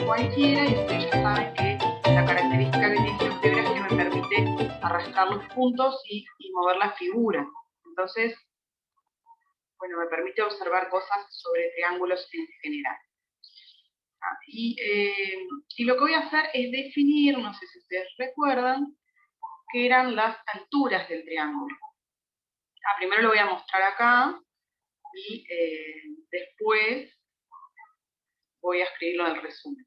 cualquiera, y ustedes ya saben que la característica que tiene GeoGebra es que me permite arrastrar los puntos y mover la figura. Entonces, bueno, me permite observar cosas sobre triángulos en general. Y lo que voy a hacer es definir, no sé si ustedes recuerdan, qué eran las alturas del triángulo. Primero lo voy a mostrar acá y después voy a escribirlo en el resumen.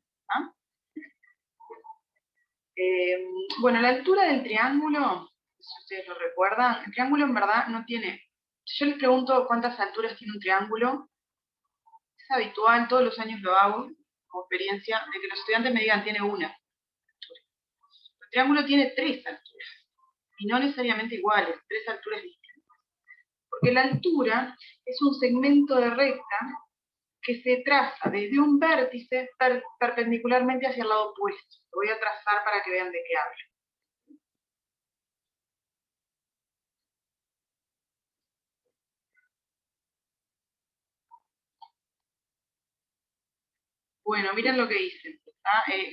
Bueno, la altura del triángulo, si ustedes lo recuerdan, el triángulo en verdad no tiene... Si yo les pregunto cuántas alturas tiene un triángulo, es habitual, todos los años lo hago, como experiencia, de que los estudiantes me digan, tiene una. El triángulo tiene 3 alturas, y no necesariamente iguales, 3 alturas distintas. Porque la altura es un segmento de recta que se traza desde un vértice perpendicularmente hacia el lado opuesto. Lo voy a trazar para que vean de qué hablo. Bueno, miren lo que hice.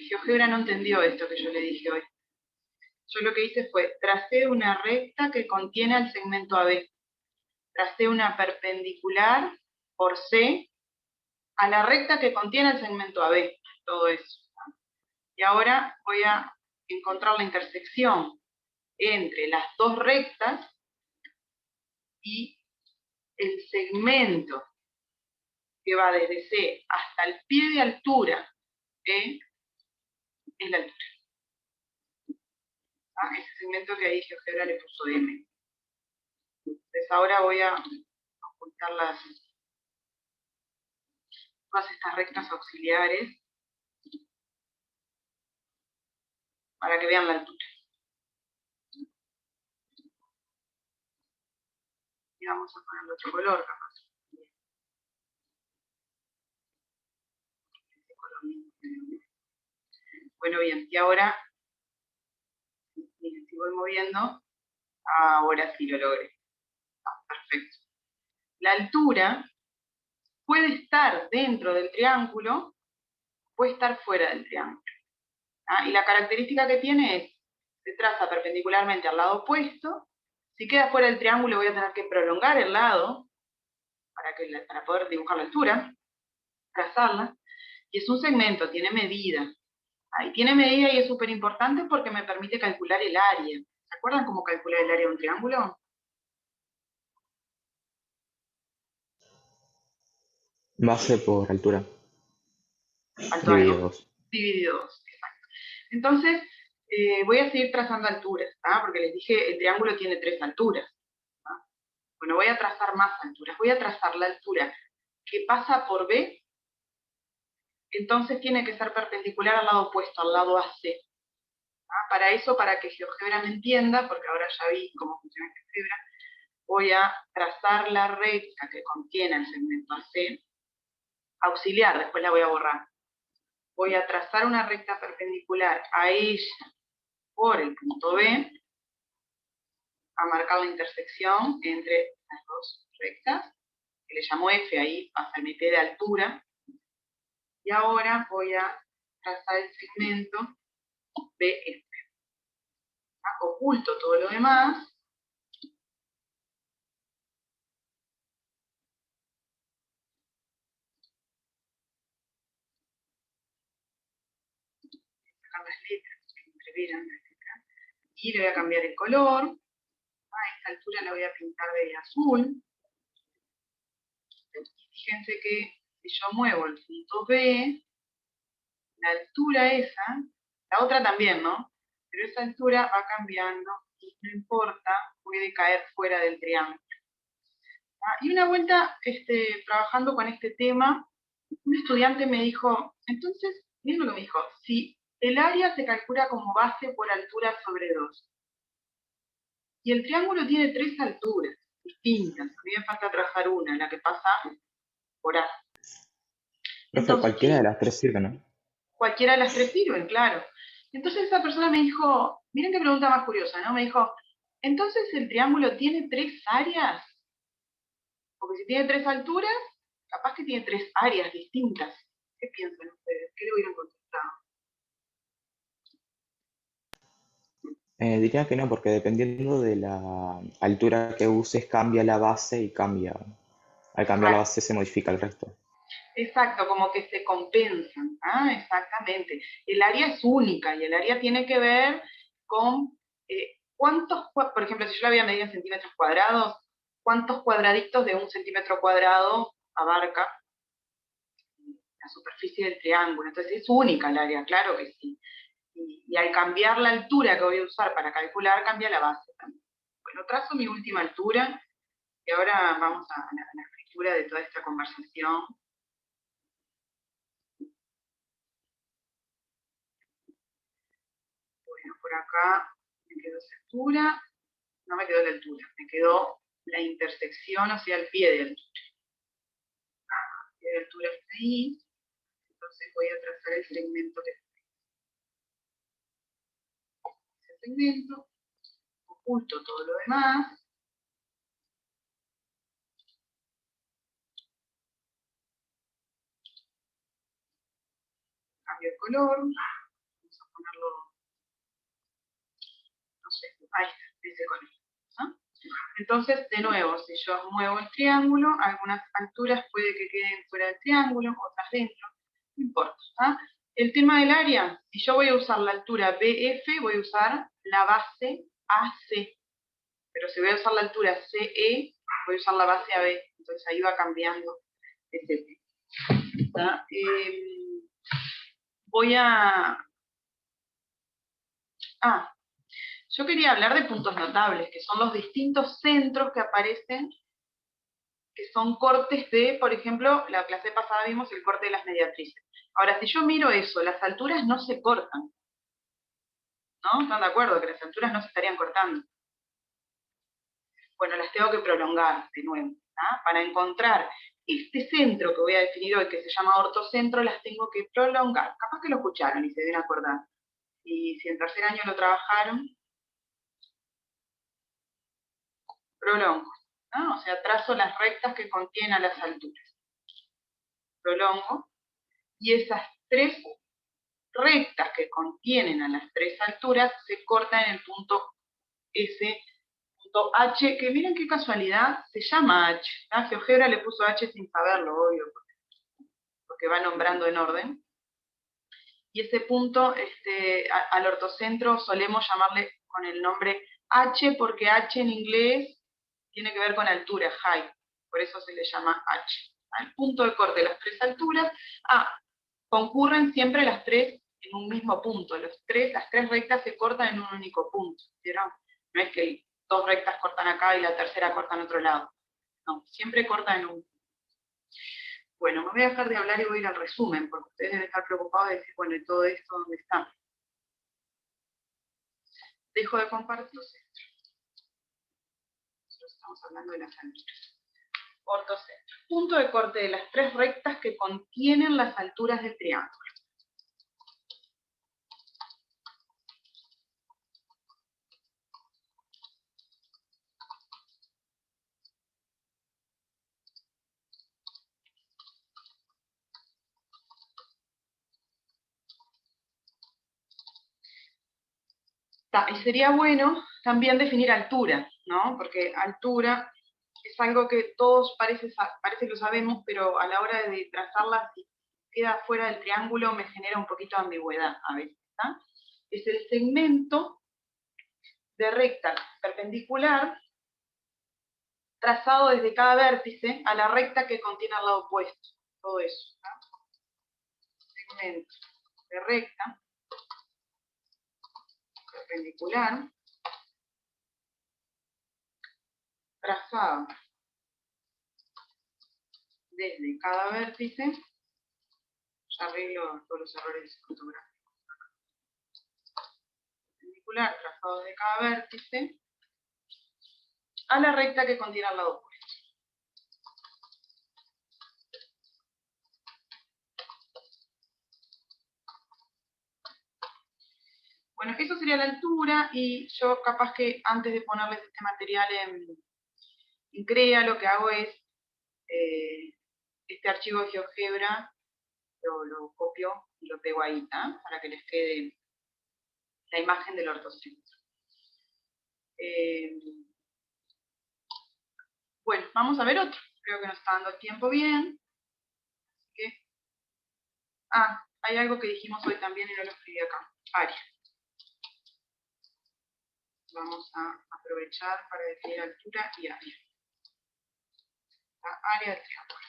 GeoGebra no entendió esto que yo le dije hoy. Yo lo que hice fue, tracé una recta que contiene el segmento AB. Tracé una perpendicular por C a la recta que contiene el segmento AB. Todo eso. Y ahora voy a encontrar la intersección entre las dos rectas y el segmento que va desde C hasta el pie de altura, es la altura. Ese segmento que ahí GeoGebra le puso M. Entonces ahora voy a ocultar todas estas rectas auxiliares para que vean la altura. Y vamos a ponerle otro color, capaz. Bueno, bien, y ahora, miren, si voy moviendo, ahora sí lo logré. Perfecto. La altura puede estar dentro del triángulo, puede estar fuera del triángulo. Y la característica que tiene es, se traza perpendicularmente al lado opuesto. Si queda fuera del triángulo voy a tener que prolongar el lado para poder dibujar la altura, trazarla. Y es un segmento, tiene medida. Ahí tiene medida y es súper importante porque me permite calcular el área. ¿Se acuerdan cómo calcular el área de un triángulo? Base por altura, Alto dividido algo. 2. Dividido 2, exacto. Entonces, voy a seguir trazando alturas, porque les dije, el triángulo tiene 3 alturas. Bueno, voy a trazar más alturas. Voy a trazar la altura que pasa por B, entonces tiene que ser perpendicular al lado opuesto, al lado AC. Para eso, para que GeoGebra me entienda, porque ahora ya vi cómo funciona GeoGebra, voy a trazar la recta que contiene el segmento AC, auxiliar, después la voy a borrar. Voy a trazar una recta perpendicular a ella por el punto B, a marcar la intersección entre las dos rectas, que le llamo F, ahí pasa mi P de altura, y ahora voy a trazar el segmento BF. Oculto todo lo demás. Sacar las letras, que siempre vieran las letras. Y le voy a cambiar el color. A esta altura la voy a pintar de azul. Y fíjense que si yo muevo el punto B, la altura esa, la otra también, ¿no? Pero esa altura va cambiando y no importa, puede caer fuera del triángulo. Y una vuelta, trabajando con este tema, un estudiante me dijo, entonces, miren lo que me dijo, si el área se calcula como base por altura sobre 2, y el triángulo tiene 3 alturas distintas, a mí me falta trazar una, la que pasa por A. Profe, Entonces, cualquiera de las tres sirve, ¿no? cualquiera de las 3 sirven, claro. Entonces esa persona me dijo, miren qué pregunta más curiosa, ¿no? Me dijo, entonces el triángulo tiene 3 áreas, porque si tiene 3 alturas, capaz que tiene 3 áreas distintas. ¿Qué piensan ustedes? ¿Qué le hubieran contestado? Diría que no, porque dependiendo de la altura que uses, cambia la base y cambia. Al cambiar la Exacto, base se modifica el resto. exacto, como que se compensan. Ah, exactamente. El área es única y el área tiene que ver con por ejemplo, si yo la voy a medir en centímetros cuadrados, ¿cuántos cuadraditos de un centímetro cuadrado abarca la superficie del triángulo? Entonces es única el área, claro que sí. Y al cambiar la altura que voy a usar para calcular, cambia la base también. Bueno, trazo mi última altura y ahora vamos a la escritura de toda esta conversación. Bueno, por acá me quedó esa altura, no me quedó la altura, me quedó la intersección, o sea, el pie de altura. El pie de altura está ahí, entonces voy a trazar el segmento que es ese segmento, oculto todo lo demás, cambio el color, vamos a ponerlo, no sé, ahí está, ese color. ¿No? Entonces, de nuevo, si yo muevo el triángulo, algunas alturas puede que queden fuera del triángulo, otras dentro, no importa. ¿Ah? El tema del área, si yo voy a usar la altura BF, voy a usar la base AC. Pero si voy a usar la altura CE, voy a usar la base AB. Entonces ahí va cambiando ese tema. Voy a... Ah, yo quería hablar de puntos notables, que son los distintos centros que aparecen, que son cortes de, por ejemplo, la clase pasada vimos el corte de las mediatrices. Ahora, si yo miro eso, las alturas no se cortan, ¿no? ¿Están de acuerdo que las alturas no se estarían cortando? Bueno, las tengo que prolongar de nuevo. ¿Ah? Para encontrar este centro que voy a definir hoy, que se llama ortocentro, las tengo que prolongar. Capaz que lo escucharon y se deben acordar. Y si en tercer año lo trabajaron, prolongo. ¿No? O sea, trazo las rectas que contienen a las alturas. Prolongo. Y esas tres rectas que contienen a las tres alturas se cortan en el punto S, punto H, que miren qué casualidad, se llama H. ¿Ah? GeoGebra le puso H sin saberlo, obvio, porque va nombrando en orden. Y ese punto, al ortocentro solemos llamarle con el nombre H, porque H en inglés tiene que ver con altura, height, por eso se le llama H. Al punto de corte de las tres alturas, concurren siempre las tres en un mismo punto, las tres rectas se cortan en un único punto, ¿vieron? No es que dos rectas cortan acá y la tercera corta en otro lado, no, siempre cortan en un. Bueno, me voy a dejar de hablar y voy a ir al resumen, porque ustedes deben estar preocupados de decir, bueno, ¿y todo esto dónde está? Dejo de compartir. Nosotros estamos hablando de las alturas. Ortocentro. Punto de corte de las tres rectas que contienen las alturas del triángulo. Y sería bueno también definir altura, ¿no? Porque altura es algo que todos parece que lo sabemos, pero a la hora de trazarla, si queda fuera del triángulo, me genera un poquito de ambigüedad a veces. ¿Tá? Es el segmento de recta perpendicular trazado desde cada vértice a la recta que contiene al lado opuesto. Todo eso. ¿Tá? Segmento de recta perpendicular trazado desde cada vértice. Ya arreglo todos los errores fotográficos. Perpendicular trazado desde cada vértice a la recta que contiene al lado opuesto. Bueno, eso sería la altura y yo capaz que antes de ponerles este material en CREA, lo que hago es este archivo de GeoGebra, lo copio y lo pego ahí, ¿tá? Para que les quede la imagen del ortocentro. Bueno, vamos a ver otro. Creo que nos está dando el tiempo bien. Así que... hay algo que dijimos hoy también y no lo escribí acá. Área. Vamos a aprovechar para definir altura y área. La área del triángulo.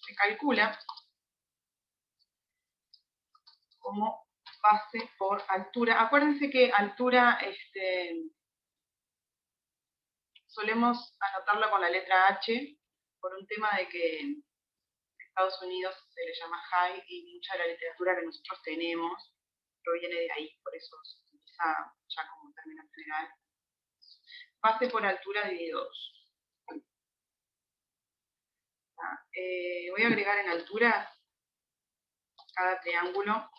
Se calcula como base por altura. Acuérdense que altura solemos anotarla con la letra H por un tema de que en Estados Unidos se le llama high y mucha de la literatura que nosotros tenemos proviene de ahí, por eso se utiliza ya como término general. Base por altura dividido 2. Voy a agregar en altura cada triángulo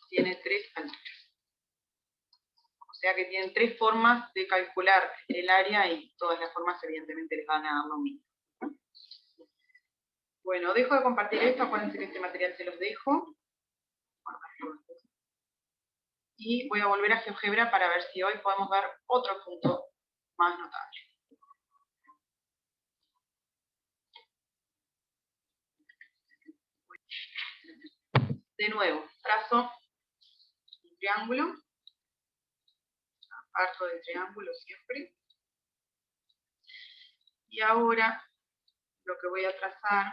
tiene 3 alturas. O sea que tienen 3 formas de calcular el área y todas las formas evidentemente les van a dar lo mismo. Bueno, dejo de compartir esto, acuérdense que este material se los dejo. Y voy a volver a GeoGebra para ver si hoy podemos ver otro punto más notable. De nuevo, trazo un triángulo, parto del triángulo siempre. Y ahora lo que voy a trazar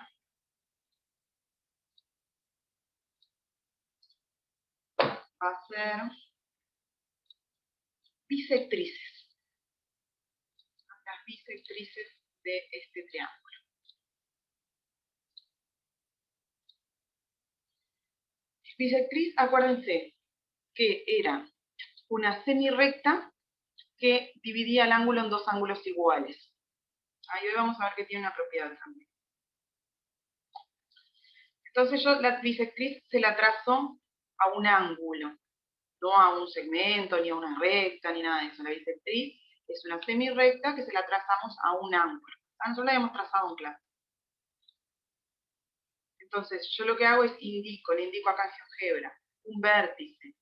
va a ser bisectrices. Las bisectrices de este triángulo. Bisectriz, acuérdense que era una semirrecta que dividía el ángulo en 2 ángulos iguales. Ahí hoy vamos a ver que tiene una propiedad también. Entonces yo la bisectriz se la trazo a un ángulo, no a un segmento, ni a una recta, ni nada de eso. La bisectriz es una semirrecta que se la trazamos a un ángulo. Nosotros la hemos trazado en clase. Entonces yo lo que hago es le indico acá en GeoGebra, un vértice.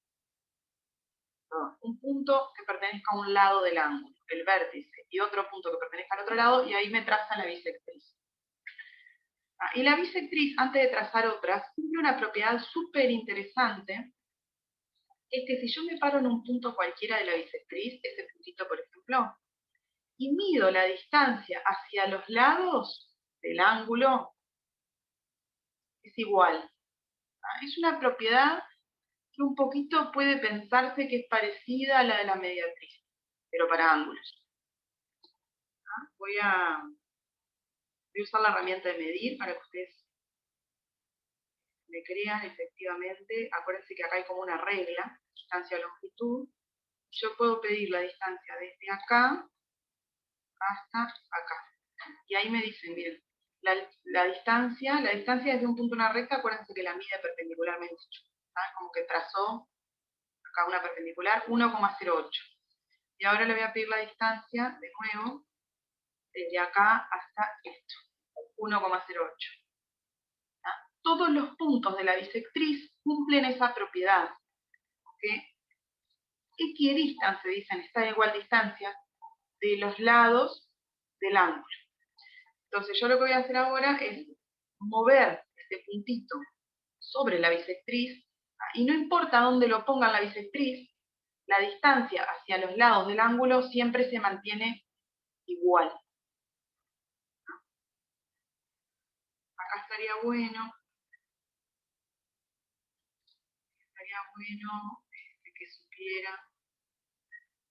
Un punto que pertenezca a un lado del ángulo, el vértice, y otro punto que pertenezca al otro lado, y ahí me traza la bisectriz. Y la bisectriz, antes de trazar otras, tiene una propiedad súper interesante, es que si yo me paro en un punto cualquiera de la bisectriz, ese puntito por ejemplo, y mido la distancia hacia los lados del ángulo, es igual. Es una propiedad que un poquito puede pensarse que es parecida a la de la mediatriz, pero para ángulos. Voy a usar la herramienta de medir para que ustedes me crean efectivamente. Acuérdense que acá hay como una regla, distancia-longitud. Yo puedo pedir la distancia desde acá hasta acá. Y ahí me dicen, miren, la distancia desde un punto a una recta, acuérdense que la mide perpendicularmente. ¿Saben? Como que trazó acá una perpendicular, 1,08. Y ahora le voy a pedir la distancia, de nuevo, desde acá hasta esto, 1,08. Todos los puntos de la bisectriz cumplen esa propiedad. ¿Okay? Equidistan, se dicen, está a igual distancia de los lados del ángulo. Entonces yo lo que voy a hacer ahora es mover este puntito sobre la bisectriz, y no importa dónde lo pongan la bisectriz, la distancia hacia los lados del ángulo siempre se mantiene igual. Acá estaría bueno que supiera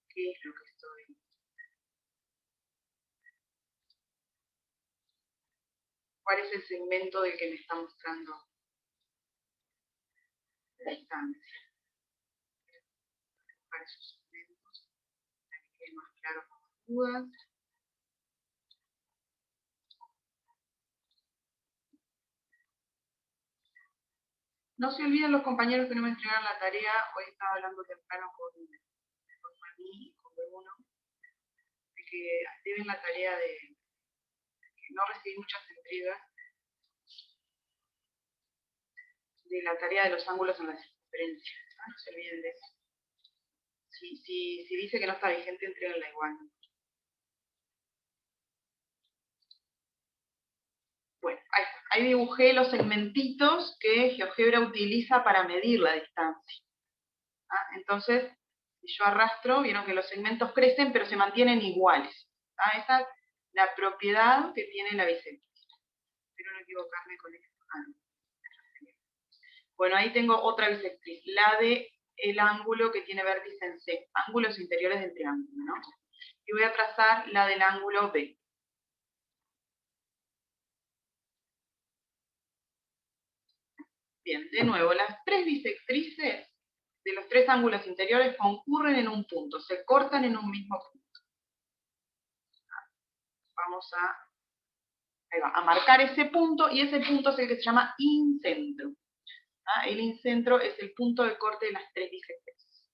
qué es lo que estoy. ¿Cuál es el segmento del que me está mostrando la distancia? Para esos segmentos, para que quede más claro con las dudas. No se olviden los compañeros que no me entregaron la tarea. Hoy estaba hablando temprano con Mani y con Bruno, de que deben la tarea de que no recibí muchas entregas. de la tarea de los ángulos en la circunferencia. No se olviden de eso. Si dice que no está vigente, entréguenla igual. Bueno, ahí está. Ahí dibujé los segmentitos que GeoGebra utiliza para medir la distancia. Entonces, si yo arrastro, vieron que los segmentos crecen, pero se mantienen iguales. Esa es la propiedad que tiene la bisectriz. Espero no equivocarme con esto. Bueno, ahí tengo otra bisectriz, la de el ángulo que tiene vértice en C, ángulos interiores del triángulo, ¿no? Y voy a trazar la del ángulo B. Bien, de nuevo, las tres bisectrices de los tres ángulos interiores concurren en un punto, se cortan en un mismo punto. Vamos a marcar ese punto, y ese punto es el que se llama incentro. El incentro es el punto de corte de las tres bisectrices.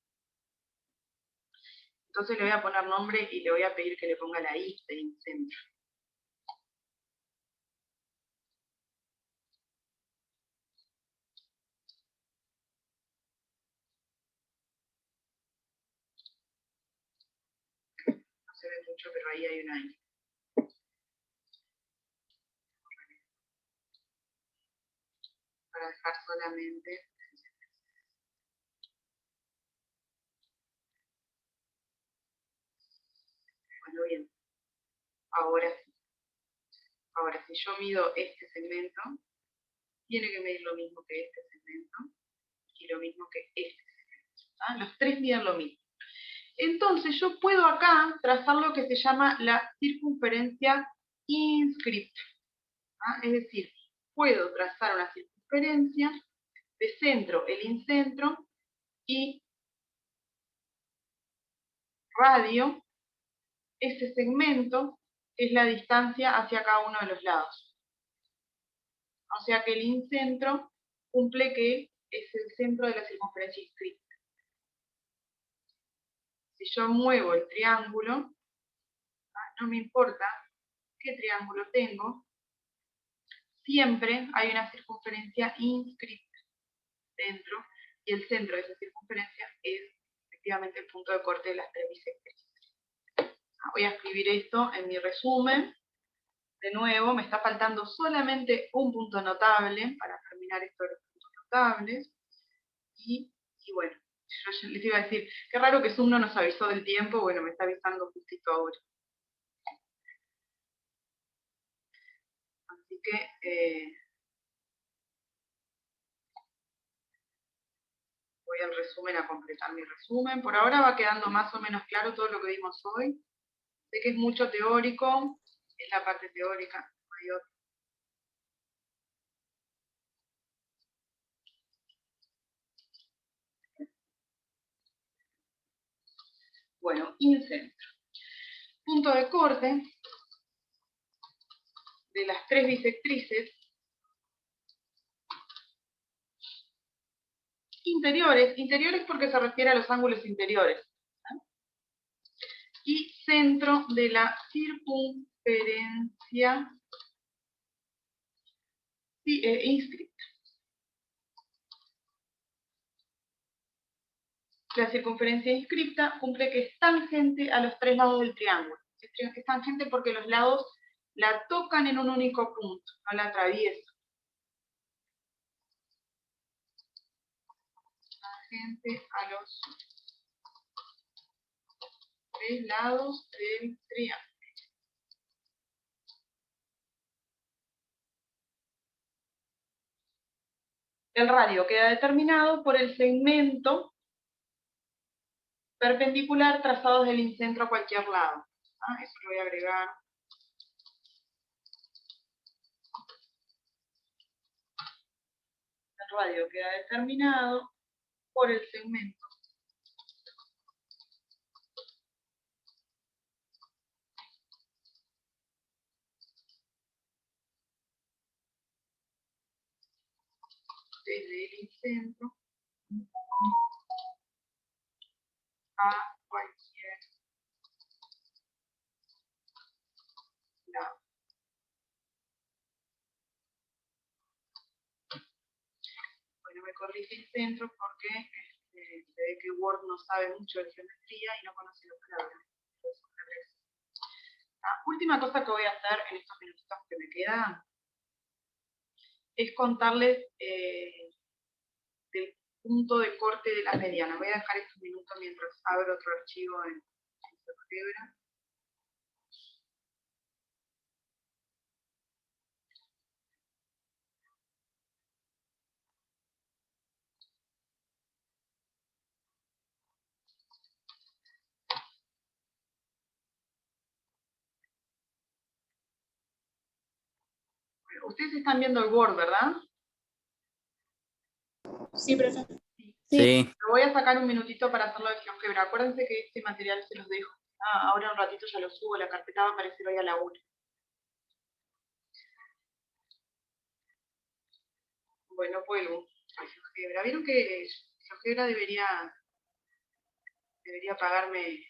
Entonces le voy a poner nombre y le voy a pedir que le ponga la I de incentro. No se ve mucho, pero ahí hay una I. Para dejar solamente. Bueno, bien. Ahora sí. Ahora, si yo mido este segmento, tiene que medir lo mismo que este segmento y lo mismo que este segmento. Los tres miden lo mismo. Entonces yo puedo acá trazar lo que se llama la circunferencia inscripta. Es decir, puedo trazar una circunferencia de centro, el incentro, y radio, ese segmento es la distancia hacia cada uno de los lados. O sea que el incentro cumple que es el centro de la circunferencia inscripta. Si yo muevo el triángulo, no me importa qué triángulo tengo, siempre hay una circunferencia inscripta dentro, y el centro de esa circunferencia es efectivamente el punto de corte de las tres bisectrices. Voy a escribir esto en mi resumen. De nuevo, me está faltando solamente un punto notable para terminar esto de los puntos notables. Y bueno, yo les iba a decir, qué raro que Zoom no nos avisó del tiempo. Bueno, me está avisando justito ahora. Así que voy al resumen a completar mi resumen. Por ahora va quedando más o menos claro todo lo que vimos hoy. Sé que es mucho teórico, es la parte teórica, no hay otra. Bueno, incentro. Punto de corte de las tres bisectrices interiores porque se refiere a los ángulos interiores, y centro de la circunferencia inscripta. La circunferencia inscripta cumple que es tangente a los tres lados del triángulo. Es tangente porque los lados la tocan en un único punto, no la atraviesan. Tangente a los tres lados del triángulo. El radio queda determinado por el segmento perpendicular trazado desde el incentro a cualquier lado. Eso lo voy a agregar. El radio queda determinado por el segmento desde el incentro a cualquier lado. corrige el centro porque se ve que Word no sabe mucho de geometría y no conoce los palabras. La última cosa que voy a hacer en estos minutitos que me quedan es contarles del punto de corte de la mediana. Voy a dejar estos minutos mientras abro otro archivo en GeoGebra. Ustedes están viendo el Word, ¿verdad? Sí, profe. Sí. Lo voy a sacar un minutito para hacerlo de GeoGebra. Acuérdense que este material se los dejo. Ahora un ratito ya lo subo, la carpeta va a aparecer hoy a la 1. Bueno, vuelvo a GeoGebra. ¿Vieron que GeoGebra debería pagarme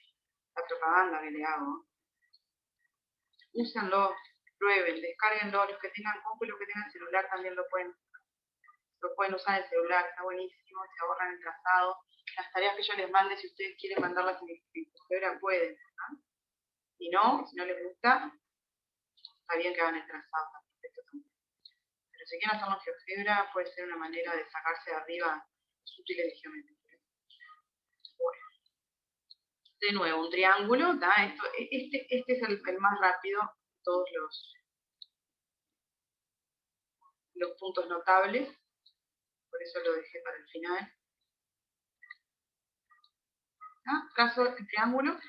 la propaganda que le hago? Úsenlo, prueben, descárguenlo. Los que tengan compu y los que tengan celular también lo pueden usar en el celular. Está buenísimo, se ahorran el trazado. Las tareas que yo les mande, si ustedes quieren mandarlas en GeoGebra, pueden, ¿no? Si no les gusta, está bien que hagan el trazado. Pero si quieren hacerlo en GeoGebra, puede ser una manera de sacarse de arriba los útiles de geometría. Bueno, de nuevo, un triángulo, ¿tá? Este es el más rápido de todos los puntos notables, por eso lo dejé para el final. Trazo el triángulo,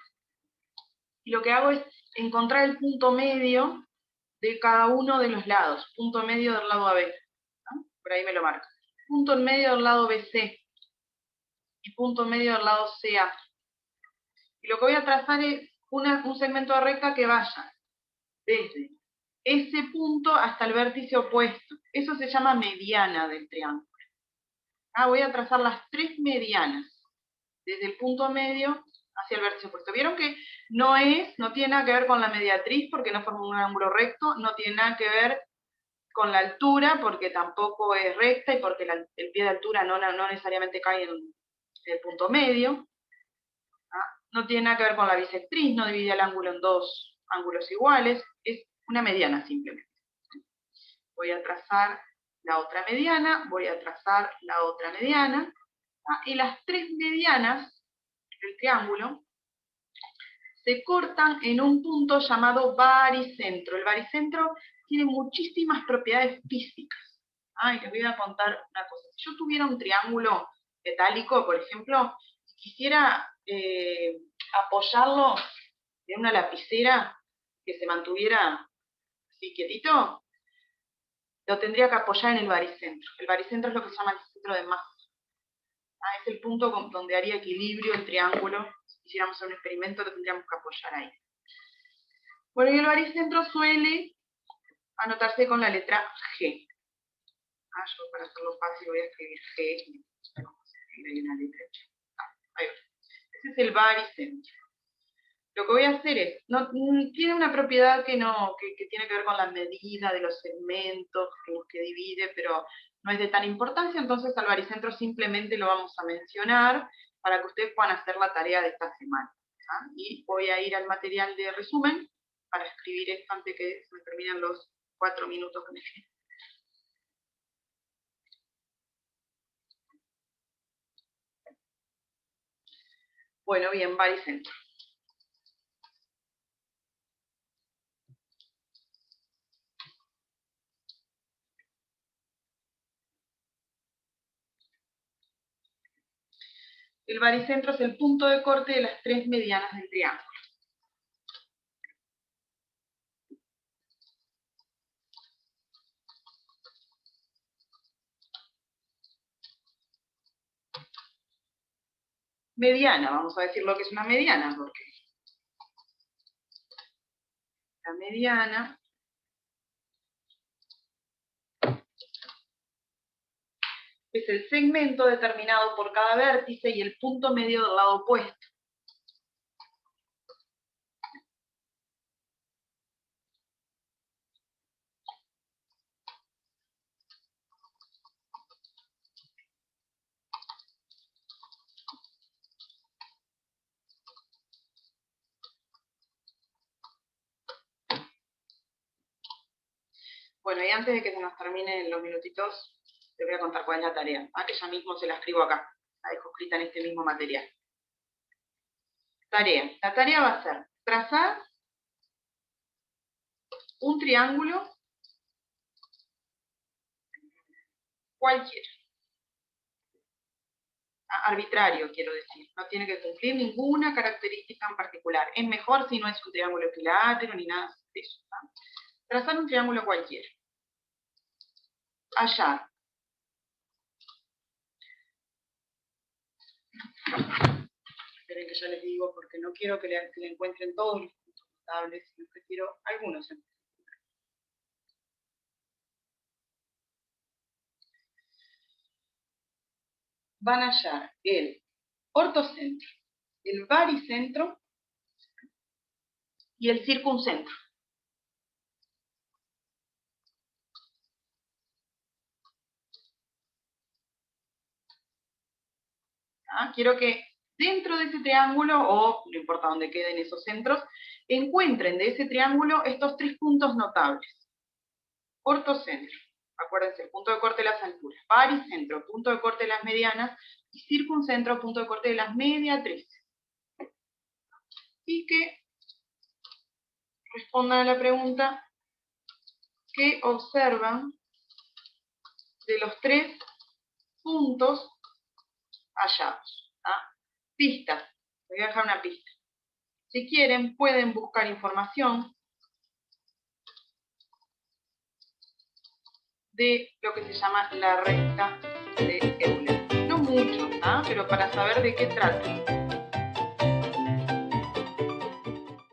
y lo que hago es encontrar el punto medio de cada uno de los lados, punto medio del lado AB, ¿no? Por ahí me lo marco. Punto en medio del lado BC, y punto medio del lado CA. Y lo que voy a trazar es un segmento de recta que vaya desde ese punto hasta el vértice opuesto. Eso se llama mediana del triángulo. Voy a trazar las 3 medianas, desde el punto medio hacia el vértice opuesto. Vieron que no tiene nada que ver con la mediatriz, porque no forma un ángulo recto, no tiene nada que ver con la altura, porque tampoco es recta, y porque el pie de altura no necesariamente cae en el punto medio. No tiene nada que ver con la bisectriz, no divide el ángulo en 2 ángulos iguales, es una mediana simplemente. Voy a trazar la otra mediana, voy a trazar la otra mediana, y las 3 medianas del triángulo se cortan en un punto llamado baricentro. El baricentro tiene muchísimas propiedades físicas. Y les voy a contar una cosa. Si yo tuviera un triángulo metálico, por ejemplo, y quisiera apoyarlo en una lapicera que se mantuviera así quietito, lo tendría que apoyar en el baricentro. El baricentro es lo que se llama el centro de masa. Es el punto donde haría equilibrio el triángulo. Si quisiéramos hacer un experimento, lo tendríamos que apoyar ahí. Bueno, y el baricentro suele anotarse con la letra G. Yo para hacerlo fácil voy a escribir G. Vamos a escribir ahí una letra. Ahí va. Ese es el baricentro. Lo que voy a hacer es, tiene una propiedad que tiene que ver con la medida de los segmentos en los que divide, pero no es de tan importancia, entonces al baricentro simplemente lo vamos a mencionar para que ustedes puedan hacer la tarea de esta semana. Y voy a ir al material de resumen para escribir esto antes que se me terminen los 4 minutos que me quedan. Bueno, bien, baricentro. El baricentro es el punto de corte de las 3 medianas del triángulo. Mediana, vamos a decir lo que es una mediana, porque la mediana es el segmento determinado por cada vértice y el punto medio del lado opuesto. Bueno, y antes de que se nos terminen los minutitos, les voy a contar cuál es la tarea, que ya mismo se la escribo acá, la dejo escrita en este mismo material. Tarea. La tarea va a ser trazar un triángulo cualquiera. Arbitrario, quiero decir. No tiene que cumplir ninguna característica en particular. Es mejor si no es un triángulo equilátero ni nada de eso. ¿No? Trazar un triángulo cualquiera. Hallar. Esperen que ya les digo, porque no quiero que le encuentren todos los puntos notables, sino que quiero algunos. Van a hallar el ortocentro, el baricentro y el circuncentro. Quiero que dentro de ese triángulo, o no importa dónde queden esos centros, encuentren de ese triángulo estos tres puntos notables. Ortocentro, acuérdense, punto de corte de las alturas. Baricentro, punto de corte de las medianas. Y circuncentro, punto de corte de las mediatrices. Y que respondan a la pregunta que observan de los tres puntos hallados. Pistas. Les voy a dejar una pista. Si quieren, pueden buscar información de lo que se llama la recta de Euler. No mucho, pero para saber de qué trata.